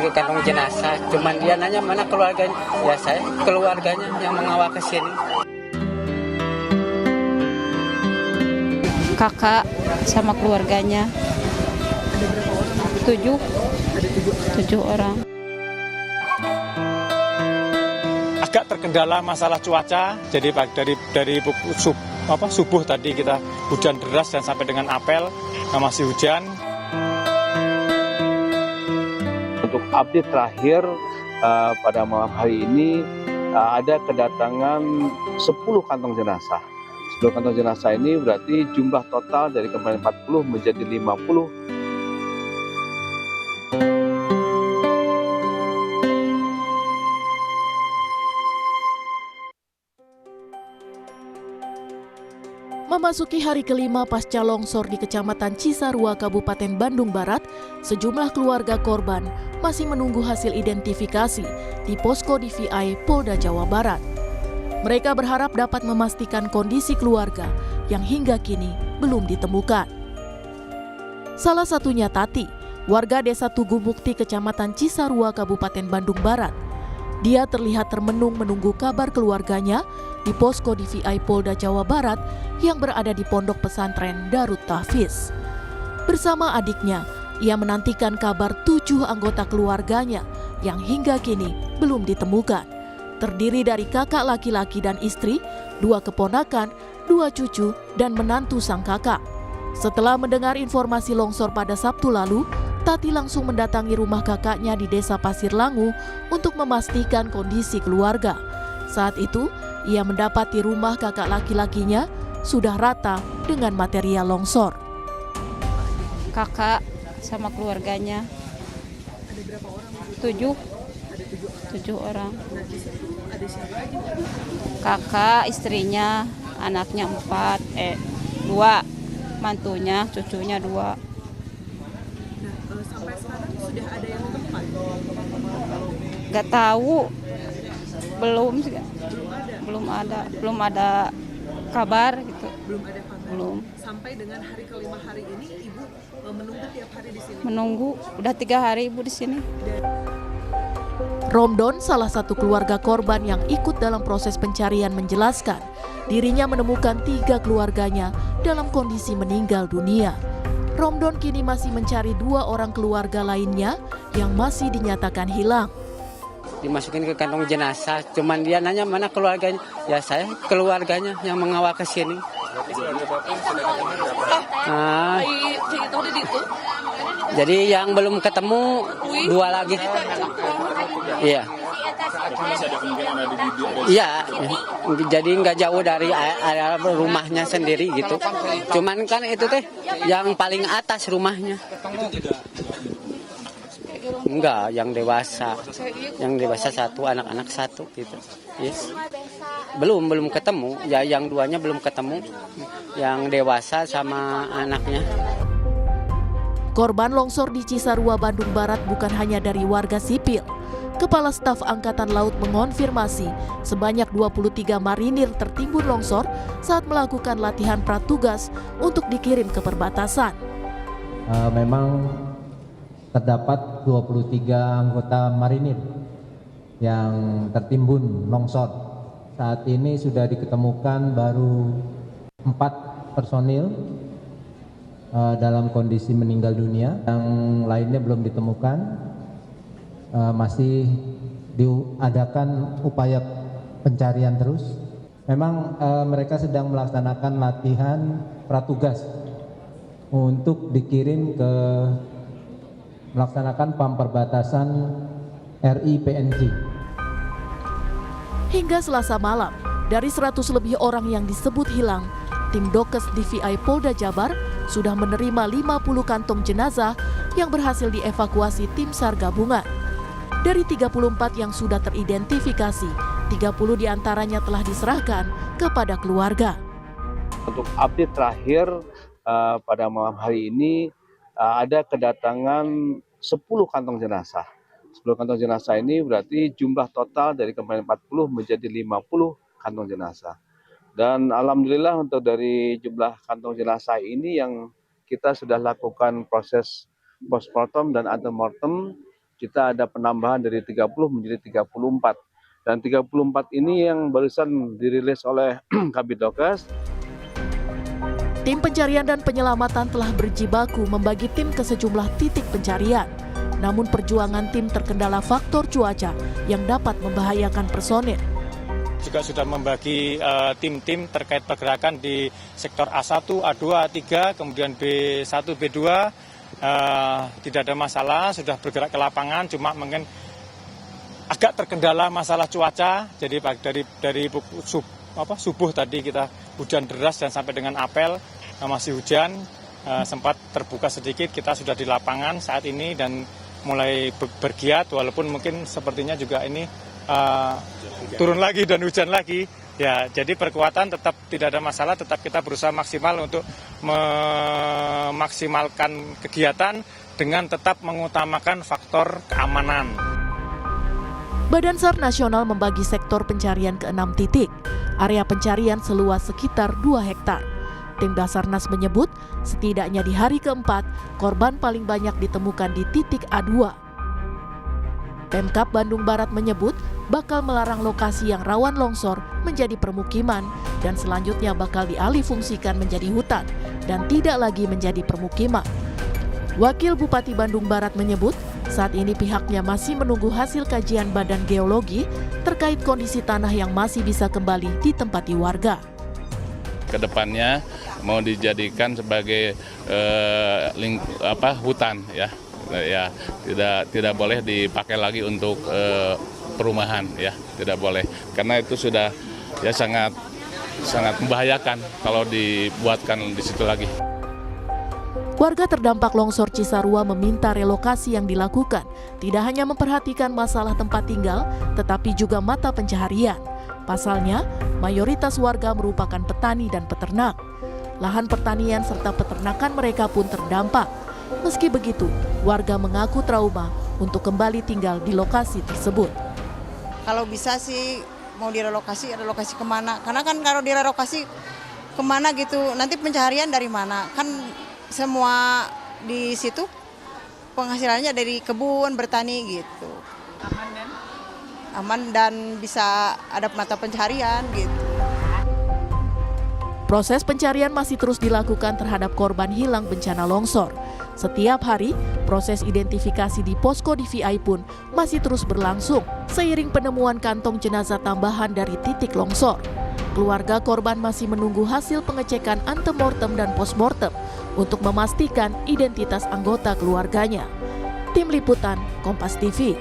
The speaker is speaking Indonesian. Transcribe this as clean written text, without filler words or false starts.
ke kantong jenazah, cuman dia nanya mana keluarganya. Ya saya keluarganya yang mengawal ke sini. Kakak sama keluarganya. Ada berapa orang? 7 Ada 7 orang. 7 orang. Agak terkendala masalah cuaca, jadi dari subuh tadi kita hujan deras dan sampai dengan apel masih hujan. Untuk update terakhir pada malam hari ini ada kedatangan 10 kantong jenazah. 10 kantong jenazah ini berarti jumlah total dari kemarin 40 menjadi 50. Memasuki hari kelima pasca longsor di Kecamatan Cisarua, Kabupaten Bandung Barat, sejumlah keluarga korban masih menunggu hasil identifikasi di posko DVI Polda Jawa Barat. Mereka berharap dapat memastikan kondisi keluarga yang hingga kini belum ditemukan. Salah satunya Tati, warga Desa Tugu Mukti, Kecamatan Cisarua, Kabupaten Bandung Barat. Dia terlihat termenung menunggu kabar keluarganya di posko DVI Polda Jawa Barat yang berada di Pondok Pesantren Darut Tahfiz. Bersama adiknya, ia menantikan kabar 7 anggota keluarganya yang hingga kini belum ditemukan. Terdiri dari kakak laki-laki dan istri, 2 keponakan, 2 cucu, dan menantu sang kakak. Setelah mendengar informasi longsor pada Sabtu lalu, Tati langsung mendatangi rumah kakaknya di Desa Pasir Langu untuk memastikan kondisi keluarga. Saat itu, ia mendapati rumah kakak laki-lakinya sudah rata dengan material longsor. Kakak sama keluarganya. Ada berapa orang? 7 Ada 7 orang. orang. Nah, di situ ada siapa lagi? Kakak, istrinya, anaknya 2, mantunya, cucunya 2. Nah, sampai sekarang sudah ada yang tepat? Gak tahu, belum ada kabar gitu. Belum ada kabar. Belum. Sampai dengan hari kelima hari ini, Ibu menunggu tiap hari di sini. Menunggu, udah 3 hari Ibu di sini. Romdon, salah satu keluarga korban yang ikut dalam proses pencarian, menjelaskan dirinya menemukan 3 keluarganya dalam kondisi meninggal dunia. Romdon kini masih mencari 2 orang keluarga lainnya yang masih dinyatakan hilang. Dimasukin ke kantong jenazah, cuman dia nanya mana keluarganya. Ya saya keluarganya yang mengawal ke sini. Jadi yang belum ketemu 2 lagi. Iya. Iya, jadi nggak jauh dari area rumahnya sendiri gitu. Cuman kan itu teh yang paling atas rumahnya. Enggak, yang dewasa. Yang dewasa 1, anak-anak 1 gitu. Yes. Belum ketemu. Ya yang 2-nya belum ketemu. Yang dewasa sama anaknya. Korban longsor di Cisarua, Bandung Barat bukan hanya dari warga sipil. Kepala Staf Angkatan Laut mengonfirmasi sebanyak 23 marinir tertimbun longsor saat melakukan latihan pratugas untuk dikirim ke perbatasan. Memang terdapat 23 anggota marinir yang tertimbun longsor. Saat ini sudah diketemukan baru 4 personil dalam kondisi meninggal dunia, yang lainnya belum ditemukan. Masih diadakan upaya pencarian terus. Memang mereka sedang melaksanakan latihan pratugas untuk dikirim ke melaksanakan PAM perbatasan RI PNG. Hingga Selasa malam, dari 100 lebih orang yang disebut hilang, tim Dokes DVI Polda Jabar sudah menerima 50 kantong jenazah yang berhasil dievakuasi tim SAR gabungan. Dari 34 yang sudah teridentifikasi, 30 diantaranya telah diserahkan kepada keluarga. Untuk update terakhir pada malam hari ini ada kedatangan 10 kantong jenazah. 10 kantong jenazah ini berarti jumlah total dari kemarin 40 menjadi 50 kantong jenazah. Dan alhamdulillah untuk dari jumlah kantong jenazah ini yang kita sudah lakukan proses postmortem dan antemortem, kita ada penambahan dari 30 menjadi 34. Dan 34 ini yang barusan dirilis oleh Kabid Dokes. Tim pencarian dan penyelamatan telah berjibaku membagi tim ke sejumlah titik pencarian. Namun perjuangan tim terkendala faktor cuaca yang dapat membahayakan personil. Juga sudah membagi tim-tim terkait pergerakan di sektor A1, A2, A3, kemudian B1, B2. Tidak ada masalah, sudah bergerak ke lapangan, cuma mungkin agak terkendala masalah cuaca. Jadi dari subuh tadi kita hujan deras dan sampai dengan apel masih hujan, sempat terbuka sedikit, kita sudah di lapangan saat ini dan mulai bergiat, walaupun mungkin sepertinya juga ini turun lagi dan hujan lagi. Ya, jadi perkuatan tetap tidak ada masalah, tetap kita berusaha maksimal untuk memaksimalkan kegiatan dengan tetap mengutamakan faktor keamanan. Badan SAR Nasional membagi sektor pencarian ke 6 titik. Area pencarian seluas sekitar 2 hektar. Tim Basarnas menyebut setidaknya di hari keempat, korban paling banyak ditemukan di titik A2. Pemkab Bandung Barat menyebut bakal melarang lokasi yang rawan longsor menjadi permukiman dan selanjutnya bakal dialihfungsikan menjadi hutan dan tidak lagi menjadi permukiman. Wakil Bupati Bandung Barat menyebut saat ini pihaknya masih menunggu hasil kajian Badan Geologi terkait kondisi tanah yang masih bisa kembali ditempati warga. Kedepannya mau dijadikan sebagai hutan ya, tidak boleh dipakai lagi untuk perumahan ya, tidak boleh karena itu sudah ya sangat membahayakan kalau dibuatkan di situ lagi. Warga terdampak longsor Cisarua meminta relokasi yang dilakukan tidak hanya memperhatikan masalah tempat tinggal, tetapi juga mata pencaharian. Pasalnya, mayoritas warga merupakan petani dan peternak. Lahan pertanian serta peternakan mereka pun terdampak. Meski begitu, warga mengaku trauma untuk kembali tinggal di lokasi tersebut. Kalau bisa sih mau direlokasi kemana? Karena kan kalau direlokasi kemana gitu, nanti pencaharian dari mana? Kan semua di situ penghasilannya dari kebun, bertani gitu. Aman dan bisa ada mata pencaharian gitu. Proses pencarian masih terus dilakukan terhadap korban hilang bencana longsor. Setiap hari, proses identifikasi di posko DVI pun masih terus berlangsung seiring penemuan kantong jenazah tambahan dari titik longsor. Keluarga korban masih menunggu hasil pengecekan antemortem dan postmortem untuk memastikan identitas anggota keluarganya. Tim Liputan Kompas TV.